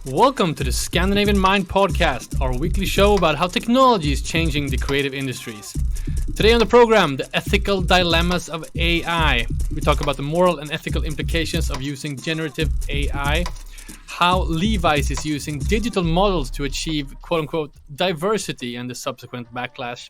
Welcome to the Scandinavian Mind podcast, our weekly show about how technology is changing the creative industries. Today on the program, the ethical dilemmas of AI. We talk about the moral and ethical implications of using generative AI, how Levis is using digital models to achieve quote-unquote diversity and the subsequent backlash.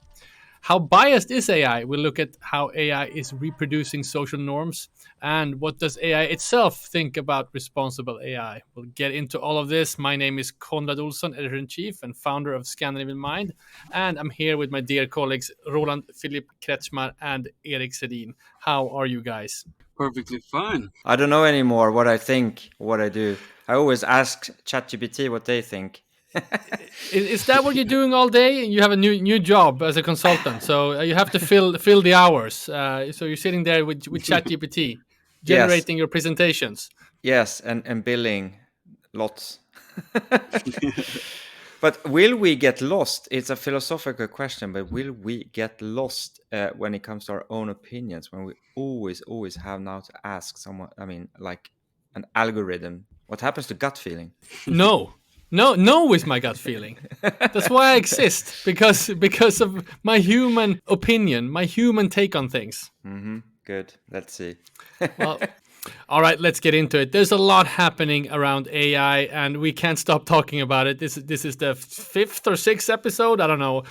How biased is AI? We'll look at how AI is reproducing social norms and what does AI itself think about responsible AI. We'll get into all of this. My name is Konrad Olsson, editor-in-chief and founder of Scandinavian Mind, and I'm here with my dear colleagues Roland, Philippe, Kretzschmar, and Erik Sedin. How are you guys? Perfectly fine. I don't know anymore what I think, what I do. I always ask ChatGPT what they think. Is that what you're doing all day? You have a new job as a consultant, so you have to fill the hours. So you're sitting there with ChatGPT, generating your presentations. Yes, and billing lots. But will we get lost? It's a philosophical question, but will we get lost when it comes to our own opinions, when we always have now to ask someone, like an algorithm, what happens to gut feeling? No is my gut feeling. That's why I exist, because of my human opinion, my human take on things. Mm-hmm. Good. Let's see. Well, all right, let's get into it. There's a lot happening around AI, and we can't stop talking about it. This is the fifth or sixth episode, I don't know,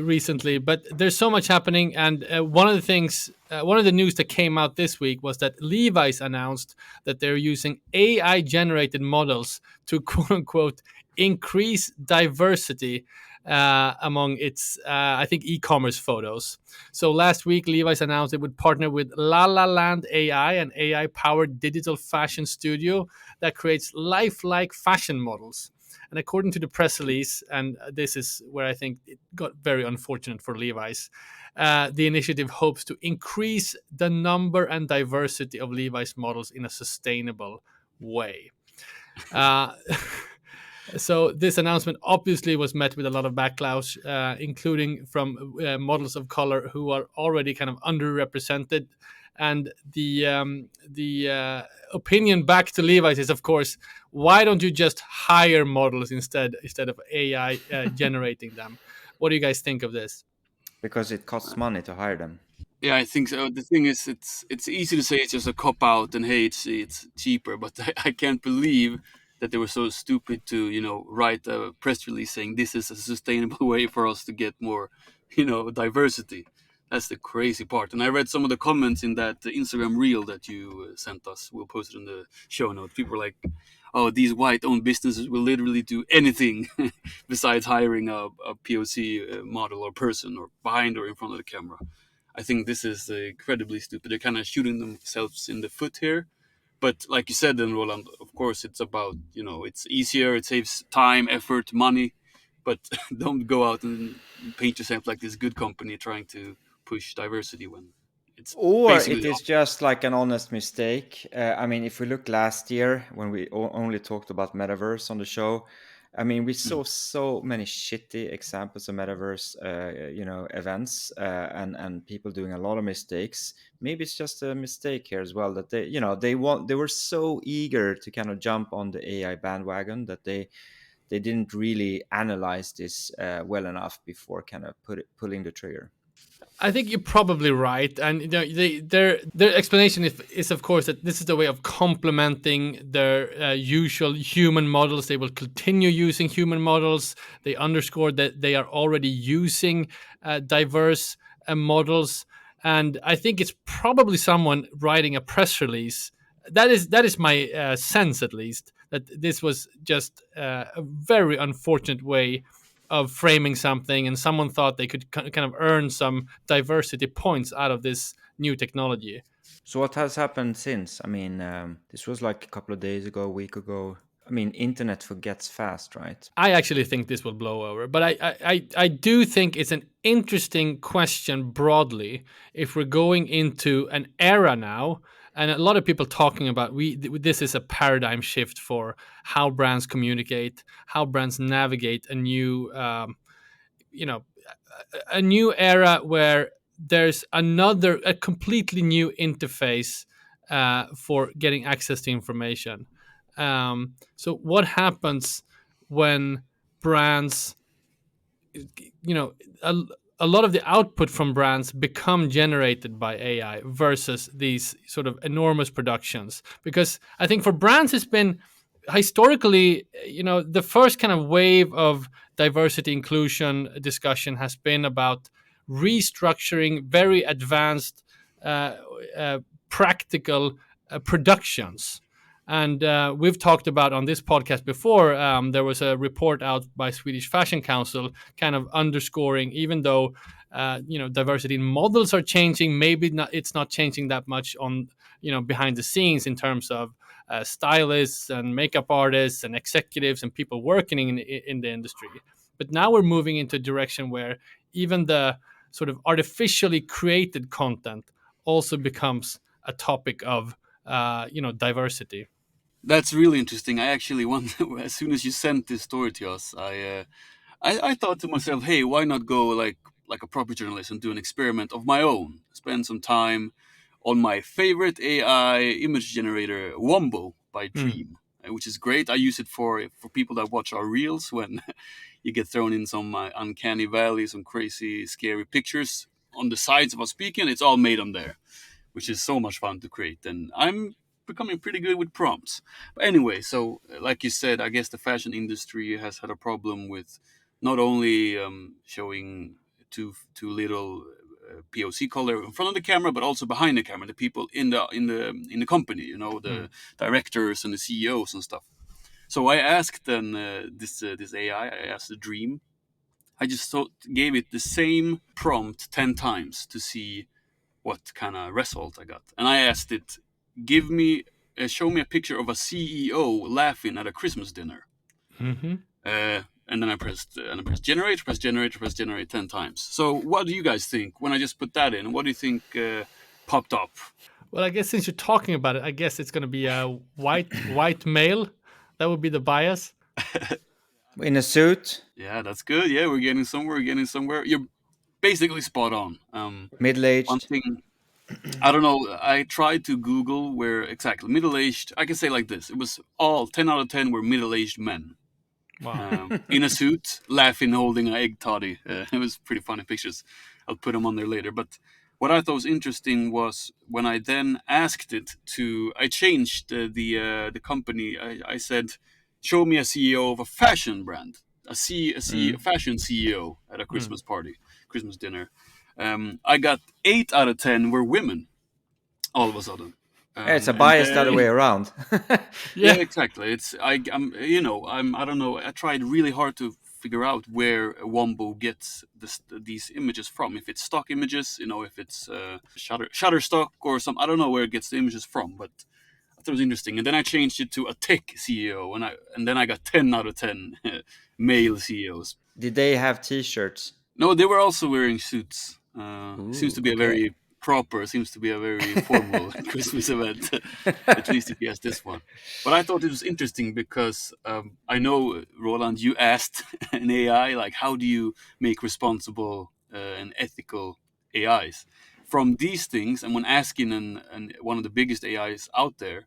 recently, but there's so much happening. And one of the news that came out this week was that Levis announced that they're using AI-generated models to quote unquote increase diversity among its, I think, e-commerce photos. So last week, Levi's announced it would partner with La La Land AI, an AI-powered digital fashion studio that creates lifelike fashion models. And according to the press release, and this is where I think it got very unfortunate for Levi's, the initiative hopes to increase the number and diversity of Levi's models in a sustainable way. So this announcement obviously was met with a lot of backlash, including from models of color who are already kind of underrepresented. And the opinion back to Levi's is, of course, why don't you just hire models instead of AI generating them? What do you guys think of this? Because it costs money to hire them. Yeah, I think so. The thing is, it's easy to say it's just a cop out and hey, it's cheaper, but I can't believe that they were so stupid to write a press release saying this is a sustainable way for us to get more diversity. That's the crazy part. And I read some of the comments in that Instagram reel that you sent us. We'll post it in the show notes. People were like, oh, these white-owned businesses will literally do anything besides hiring a POC model or person or behind or in front of the camera. I think this is incredibly stupid. They're kind of shooting themselves in the foot here. But like you said, then Roland, of course, it's about, it's easier, it saves time, effort, money. But don't go out and paint yourself like this good company trying to push diversity when it's Or basically it is just like an honest mistake. If we look last year when we only talked about metaverse on the show, we saw so many shitty examples of metaverse, events, and people doing a lot of mistakes. Maybe it's just a mistake here as well that they were so eager to kind of jump on the AI bandwagon that they didn't really analyze this well enough before kind of pulling the trigger. I think you're probably right, and their explanation is of course that this is a way of complementing their usual human models. They will continue using human models. They underscore that they are already using diverse models, and I think it's probably someone writing a press release. That is my sense, at least, that this was just a very unfortunate way of framing something, and someone thought they could kind of earn some diversity points out of this new technology. So what has happened since? This was like a couple of days ago, a week ago. Internet forgets fast, right? I actually think this will blow over, but I do think it's an interesting question broadly if we're going into an era now, and a lot of people talking about this is a paradigm shift for how brands communicate, how brands navigate a new a new era where there's a completely new interface for getting access to information. So what happens when brands, you know, a, a lot of the output from brands become generated by AI versus these sort of enormous productions? Because I think for brands, it's been historically, the first kind of wave of diversity inclusion discussion has been about restructuring very advanced, uh, uh, practical productions. And we've talked about on this podcast before. There was a report out by Swedish Fashion Council, kind of underscoring, even though diversity in models are changing, maybe not, it's not changing that much on behind the scenes in terms of stylists and makeup artists and executives and people working in the industry. But now we're moving into a direction where even the sort of artificially created content also becomes a topic of diversity. That's really interesting. I actually want as soon as you sent this story to us, I thought to myself, hey, why not go like a proper journalist and do an experiment of my own? Spend some time on my favorite AI image generator, Wombo by Mm. Dream, which is great. I use it for people that watch our reels when you get thrown in some uncanny valley, some crazy, scary pictures on the sides of us speaking. It's all made on there, which is so much fun to create. And I'm becoming pretty good with prompts. But anyway, so like you said, I guess the fashion industry has had a problem with not only showing too little POC color in front of the camera, but also behind the camera, the people in the company, the Mm. directors and the CEOs and stuff. So I asked then this AI, I asked the Dream. I just gave it the same prompt 10 times to see what kind of result I got. And I asked it, show me a picture of a CEO laughing at a Christmas dinner. Hmm. And then I pressed generate, press generate 10 times. So what do you guys think when I just put that in? What do you think popped up? Well, I guess since you're talking about it, I guess it's going to be a white male. That would be the bias. In a suit, Yeah, that's good. Yeah, we're getting somewhere. We're getting somewhere. You're basically spot on. One middle-aged. thing I don't know. I tried to Google where exactly middle aged. I can say like this: it was all 10 out of 10 were middle aged men Wow. in a suit, laughing, holding an egg toddy. It was pretty funny pictures. I'll put them on there later. But what I thought was interesting was when I then asked it to. I changed the company. I said, "Show me a CEO of a fashion brand, a Mm. fashion CEO at a Mm. Christmas party, Christmas dinner." I got 8 out of 10 were women all of a sudden. It's a And bias the other way around. yeah, Yeah. exactly. I don't know. I tried really hard to figure out where Wombo gets these images from. If it's stock images, if it's Shutterstock or some. I don't know where it gets the images from, but I thought it was interesting. And then I changed it to a tech CEO, and then I got 10 out of 10 male CEOs. Did they have T-shirts? No, they were also wearing suits. Seems Ooh, to be a okay. very proper, seems to be a very formal Christmas event, at least if you ask this one. But I thought it was interesting because I know, Roland, you asked an AI, like, how do you make responsible and ethical AIs? From these things, and when asking one of the biggest AIs out there,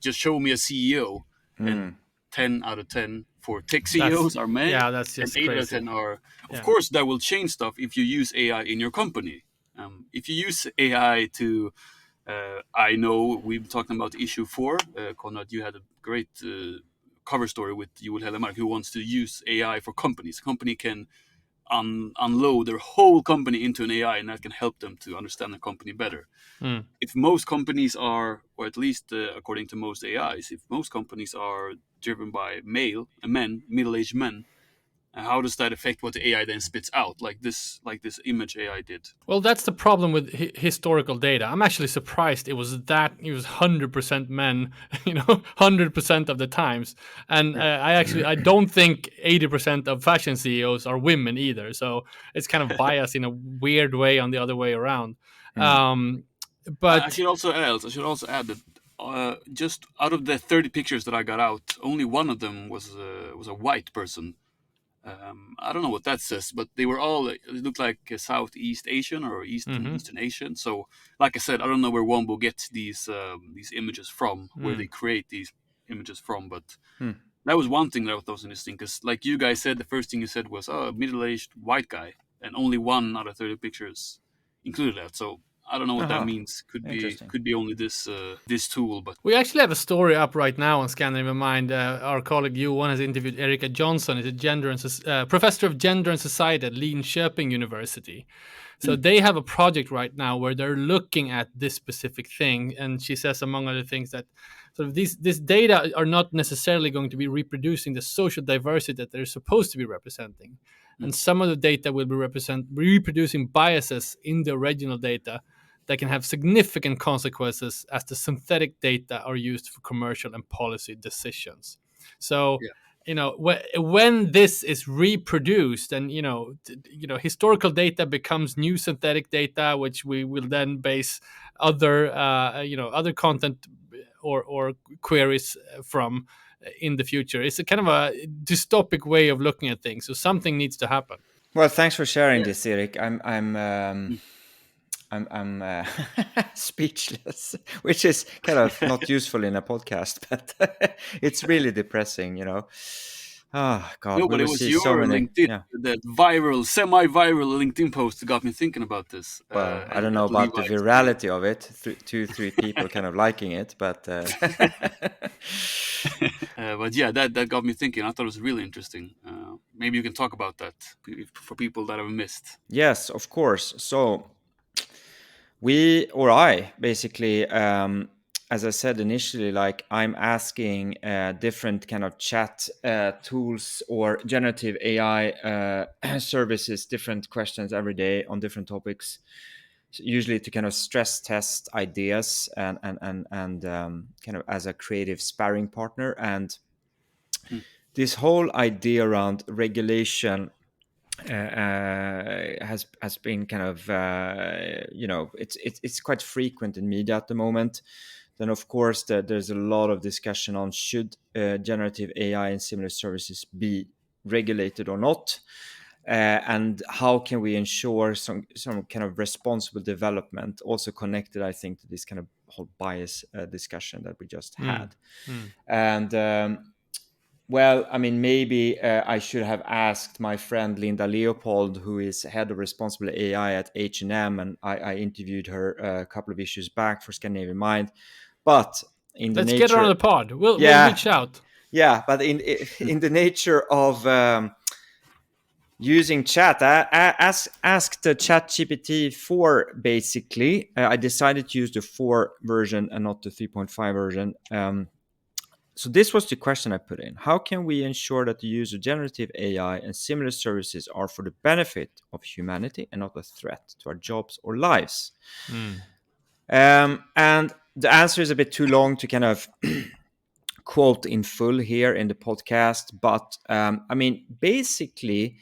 just show me a CEO, and Hmm. 10 out of 10 for tech That's CEOs are men, yeah. That's and just 8 out of crazy. 10 are, of Yeah. course, that will change stuff if you use AI in your company. If you use AI to, I know we've been talking about issue 4. Konrad, you had a great cover story with Joel Hellemark, who wants to use AI for companies. A company can unload their whole company into an AI, and that can help them to understand the company better. Mm. If most companies are, or at least according to most AIs, if most companies are driven by men, middle-aged men, how does that affect what the AI then spits out, like this image AI did? Well, that's the problem with historical data. I'm actually surprised it was 100% men, 100% of the times. And I don't think 80% of fashion CEOs are women either. So it's kind of biased in a weird way on the other way around. Hmm. Um, I but should also add that just out of the 30 pictures that I got out, only one of them was a white person. I don't know what that says, but they were all, it looked like Southeast Asian or Mm-hmm. Eastern Asian. So, like I said, I don't know where Wombo gets these images from, where they create these images from. But Hmm. that was one thing that I thought was interesting, because, like you guys said, the first thing you said was, "Oh, a middle-aged white guy," and only 1 out of 30 pictures included that. So I don't know what that Uh-huh. means. Interesting. Could be only this tool, but We actually have a story up right now on Scandinavian Mind. Our colleague Johan has interviewed Erika Johnson, is a professor of gender and society at Linköping University. So mm, they have a project right now where they're looking at this specific thing, and she says, among other things, that sort of this data are not necessarily going to be reproducing the social diversity that they're supposed to be representing, mm, and some of the data will be reproducing biases in the original data that can have significant consequences as the synthetic data are used for commercial and policy decisions. So, yeah, when this is reproduced, and historical data becomes new synthetic data, which we will then base other content or queries from in the future. It's a kind of a dystopic way of looking at things. So something needs to happen. Well, thanks for sharing yeah. this, Erik. Mm. I'm speechless, which is kind of not useful in a podcast, but it's really depressing, you know. Oh God, No, we but it was receive so your many. LinkedIn, Yeah. that viral, semi-viral LinkedIn post that got me thinking about this. Well, I don't And know that about the Levi story. virality of it. Two, three people kind of liking it, but But yeah, that got me thinking. I thought it was really interesting. Maybe you can talk about that for people that have missed. yes, of course. So I basically, as I said initially, like I'm asking different kind of chat tools or generative AI services different questions every day on different topics, usually to kind of stress test ideas and kind of as a creative sparring partner. And Mm, this whole idea around regulation has been kind of it's quite frequent in media at the moment. Then of course there's a lot of discussion on should generative AI and similar services be regulated or not, and how can we ensure some kind of responsible development, also connected I think to this kind of whole bias discussion that we just Mm, had. mm. And well, I mean, maybe I should have asked my friend Linda Leopold, who is head of responsible AI at H&M, and I interviewed her a couple of issues back for Scandinavian Mind. But in the Let's get her on nature, the pod. We'll yeah, reach out. yeah, but mm, in the nature of using chat, I asked the Chat GPT 4 basically. I decided to use the 4 version and not the 3.5 version. So this was the question I put in. How can we ensure that the use of generative AI and similar services are for the benefit of humanity and not a threat to our jobs or lives? Mm. And the answer is a bit too long to kind of quote in full here in the podcast. But I mean, basically,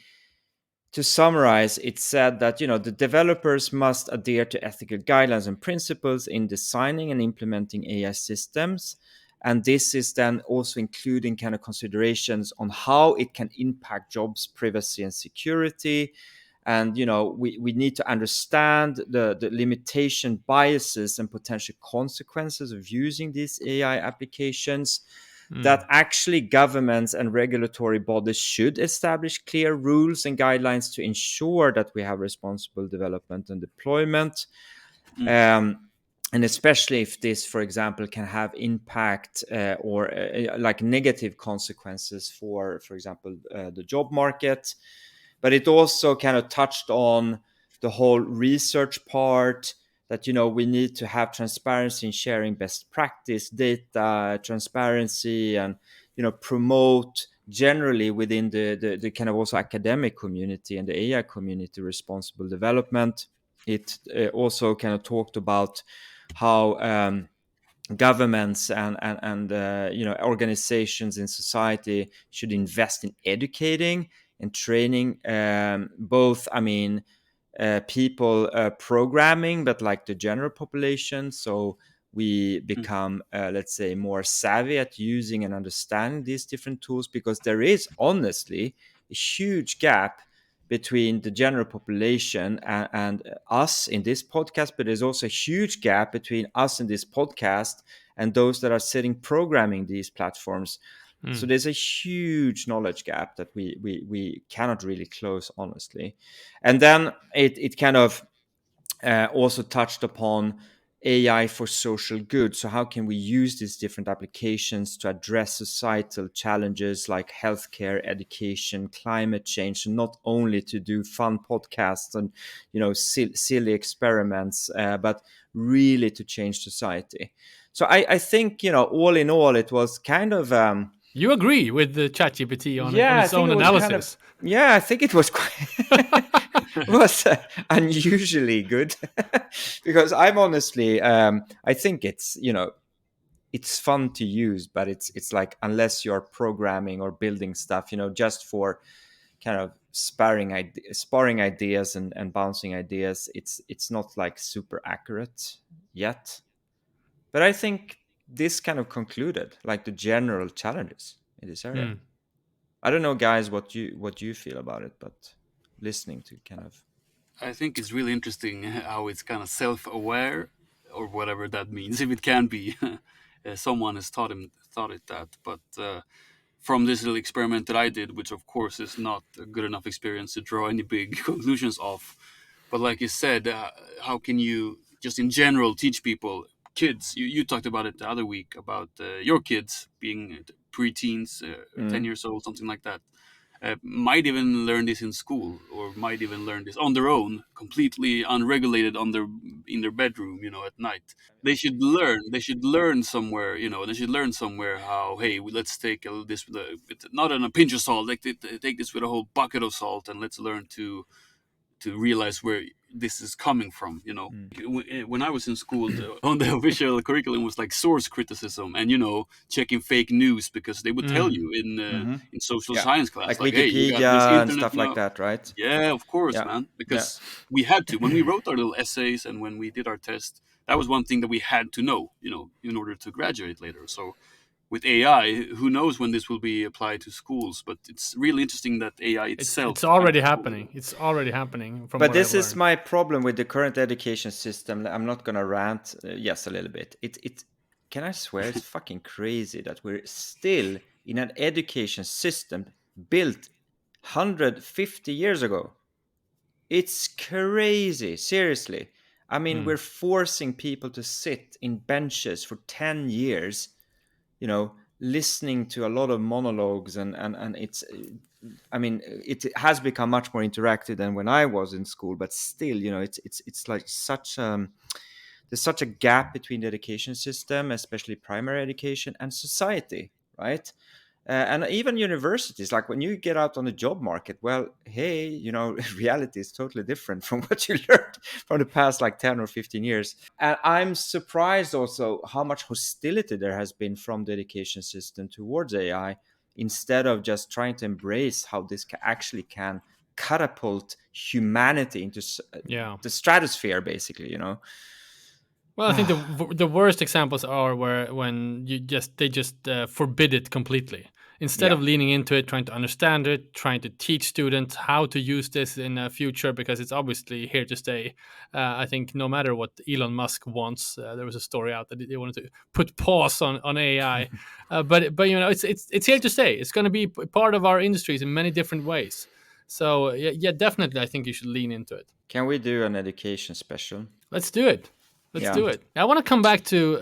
to summarize, it said that the developers must adhere to ethical guidelines and principles in designing and implementing AI systems, and this is then also including kind of considerations on how it can impact jobs, privacy, and security. And we need to understand the limitation, biases, and potential consequences of using these AI applications, that Mm. actually governments and regulatory bodies should establish clear rules and guidelines to ensure that we have responsible development and deployment. mm, Um, and especially if this, for example, can have impact or like negative consequences for example, the job market. But it also kind of touched on the whole research part, that we need to have transparency in sharing best practice data, transparency, and promote generally within the kind of also academic community and the AI community responsible development. It also kind of talked about how governments and organizations in society should invest in educating and training, both, I mean, people programming, but like the general population, so we mm, become let's say more savvy at using and understanding these different tools, because there is honestly a huge gap between the general population and us in this podcast, but there's also a huge gap between us in this podcast and those that are sitting programming these platforms. So there's a huge knowledge gap that we cannot really close, honestly. And then it kind of also touched upon AI for social good. So how can we use these different applications to address societal challenges like healthcare, education, climate change, and not only to do fun podcasts and silly experiments, but really to change society. So I think all in all, it was kind of You agree with the ChatGPT on yeah, I its think own it was kind of analysis. yeah, I think it was quite was unusually good because I'm honestly I think it's it's fun to use, but it's like unless you're programming or building stuff, just for kind of sparring ideas and bouncing ideas, it's not like super accurate yet. But I think this kind of concluded like the general challenges in this area. Hmm. I don't know, guys, what you feel about it, but listening to kind of I think it's really interesting how it's kind of self-aware, or whatever that means. If it can be, someone has thought it that. But from this little experiment that I did, which of course is not a good enough experience to draw any big conclusions of, but like you said, how can you just in general teach people, kids? You talked about it the other week about your kids being preteens, 10 years old, something like that, might even learn this in school, or might even learn this on their own, completely unregulated in their bedroom, at night. They should learn somewhere, they should learn somewhere how, hey, let's take this with not on a pinch of salt, like take this with a whole bucket of salt, and let's learn to realize where this is coming from. When I was in school, on the official curriculum was like source criticism, and checking fake news, because they would tell you in social yeah, science class, like like, hey, you got this Wikipedia and internet stuff like that, right? Yeah, of course, Yeah, man, yeah. because we had to, when we wrote our little essays and when we did our test, that was one thing that we had to know, in order to graduate later. So with AI, who knows when this will be applied to schools? But it's really interesting that AI It's itself kind already of happening. It's already happening from But what I've this is learned. my problem with the current education system. I'm not gonna rant, yes, a little bit. It can I swear it's fucking crazy that we're still in an education system built 150 years ago. It's crazy, seriously. I mean, we're forcing people to sit in benches for 10 years, listening to a lot of monologues, and it's I mean, it has become much more interactive than when I was in school, but still, it's like there's such a gap between the education system, especially primary education, and society, right? And even universities, like when you get out on the job market, well, hey, reality is totally different from what you learned from the past like 10 or 15 years. And I'm surprised also how much hostility there has been from the education system towards AI, instead of just trying to embrace how this actually can catapult humanity into Yeah. the stratosphere, basically. Well, I think the worst examples are when they just forbid it completely, instead Yeah. of leaning into it, trying to understand it, trying to teach students how to use this in the future, because it's obviously here to stay. I think no matter what Elon Musk wants, there was a story out that they wanted to put pause on AI, but it's here to stay. It's going to be part of our industries in many different ways. So yeah, definitely, I think you should lean into it. Can we do an education special? Let's do it. Let's Yeah. do it. I want to come back to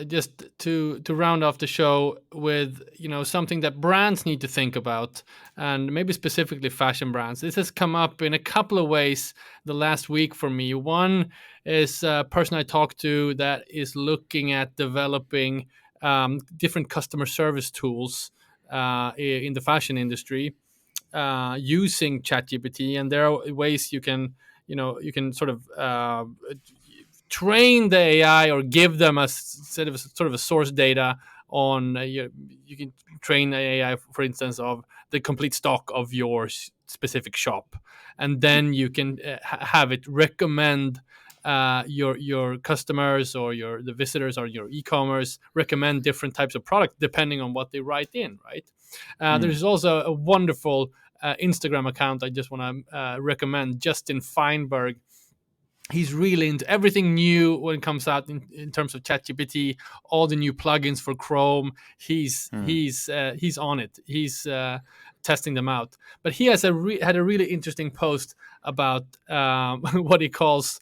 just to round off the show with something that brands need to think about, and maybe specifically fashion brands. This has come up in a couple of ways the last week for me. One is a person I talked to that is looking at developing different customer service tools in the fashion industry using ChatGPT, and there are ways you can sort of train the AI or give them a sort of a source data on you can train the AI, for instance, of the complete stock of your specific shop, and then you can have it recommend your customers or the visitors or your e-commerce recommend different types of product depending on what they write in, right? There's also a wonderful Instagram account I just want to recommend, Justin Feinberg. He's really into everything new when it comes out in terms of ChatGPT, all the new plugins for Chrome. He's on it. He's testing them out. But he has had a really interesting post about what he calls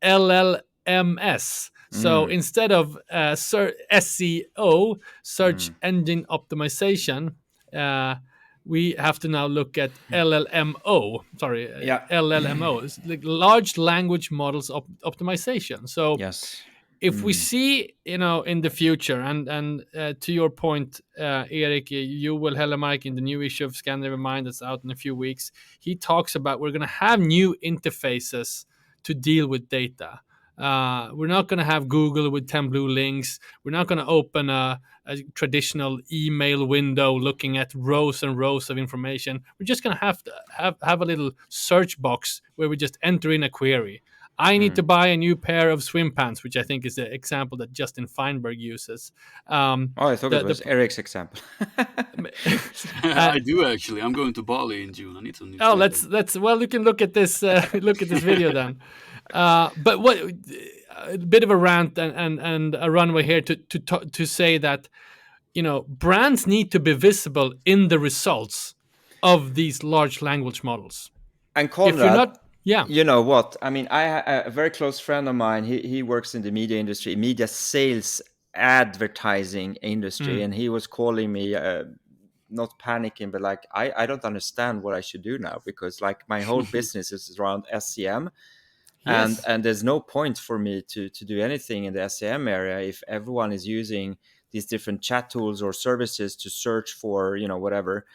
LLMS. So instead of SEO, search engine optimization, we have to now look at LLMO. Sorry, LLMO, it's like large language models optimization. So Yes. if we see, in the future, and to your point, Erik, you will Mike in the new issue of Scandinavian Mind that's out in a few weeks. He talks about we're going to have new interfaces to deal with data. We're not going to have Google with 10 blue links. We're not going to open a traditional email window looking at rows and rows of information. We're just going to have a little search box where we just enter in a query. I need to buy a new pair of swim pants, which I think is the example that Justin Feinberg uses. I thought it was Erik's example. I do actually. I'm going to Bali in June. I need some new. Oh, let's. Well, you can look at this. Look at this video then. But what a bit of a rant and a runway here to say that brands need to be visible in the results of these large language models. And Konrad, if you're not, you know what? I mean, a very close friend of mine. He works in the media industry, media sales, advertising industry, and he was calling me. Not panicking, but like I don't understand what I should do now, because like my whole business is around SEM. Yes. And there's no point for me to do anything in the SEM area if everyone is using these different chat tools or services to search for, whatever.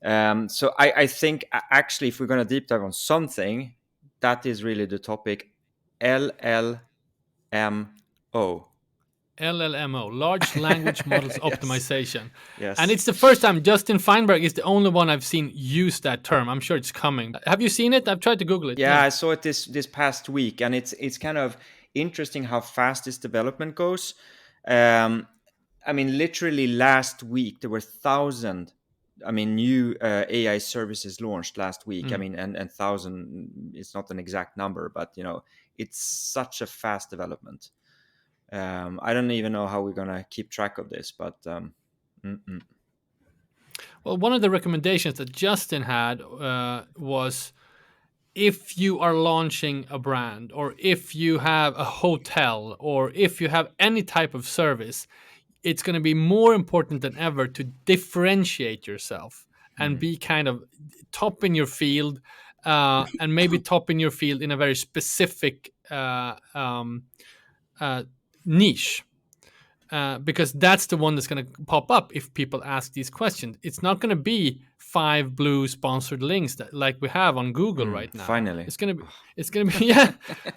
So I think actually, if we're going to deep dive on something, that is really the topic. LLMO, large language models optimization. Yes. And it's the first time. Justin Feinberg is the only one I've seen use that term. I'm sure it's coming. Have you seen it? I've tried to Google it. Yeah, I saw it this past week, and it's kind of interesting how fast this development goes. I mean, literally last week there were 1,000 new AI services launched last week. I mean, and 1,000 is not an exact number, but it's such a fast development. I don't even know how we're gonna keep track of this, but well, one of the recommendations that Justin had was, if you are launching a brand, or if you have a hotel, or if you have any type of service, it's going to be more important than ever to differentiate yourself and be kind of top in your field, and maybe top in your field in a very specific niche, because that's the one that's going to pop up if people ask these questions. It's not going to be 5 blue sponsored links like we have on Google right now. Finally, it's going to be yeah,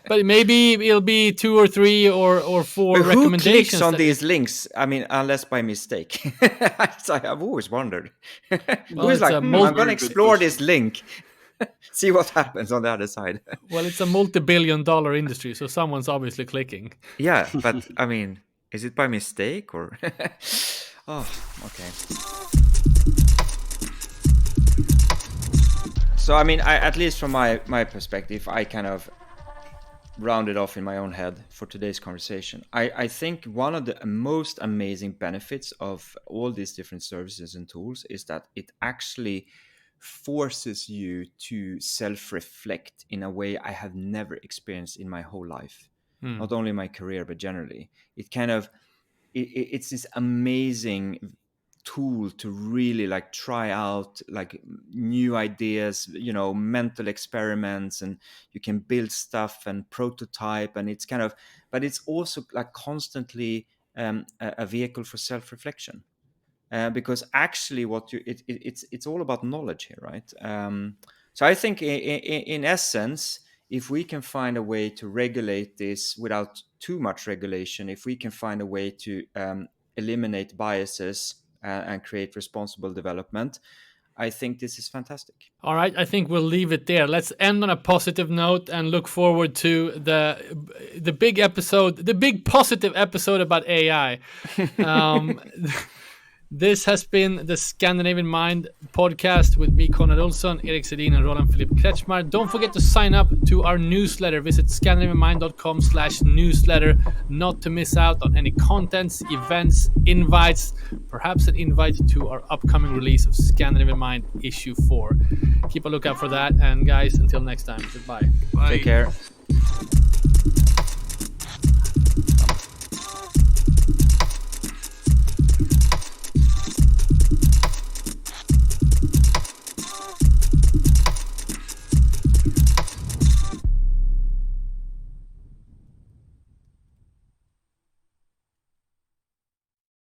but maybe it'll be 2 or 3 or 4 but recommendations. Who clicks on these links? I mean, unless by mistake. I've always wondered. Well, who's like, I'm going to explore this link. See what happens on the other side. Well, it's a multi-billion-dollar industry, so someone's obviously clicking. Yeah, but I mean, is it by mistake or? Oh, okay. So I mean, at least from my perspective, I kind of rounded off in my own head for today's conversation. I think one of the most amazing benefits of all these different services and tools is that it actually forces you to self-reflect in a way I have never experienced in my whole life. Not only my career, but generally. It kind of, it's this amazing tool to really like try out like new ideas, mental experiments, and you can build stuff and prototype, and it's kind of, but it's also like constantly a vehicle for self-reflection. Because actually it's all about knowledge here, right? So I think in essence, if we can find a way to regulate this without too much regulation, if we can find a way to eliminate biases and create responsible development, I think this is fantastic. All right, I think we'll leave it there. Let's end on a positive note and look forward to the big episode, the big positive episode about AI. This has been the Scandinavian Mind podcast with me, Konrad Olsson, Erik Sedin, and Roland Philippe Kretzschmar. Don't forget to sign up to our newsletter. Visit scandinavianmind.com/newsletter not to miss out on any contents, events, invites, perhaps an invite to our upcoming release of Scandinavian Mind issue 4. Keep a lookout for that. And guys, until next time, goodbye. Bye. Take care.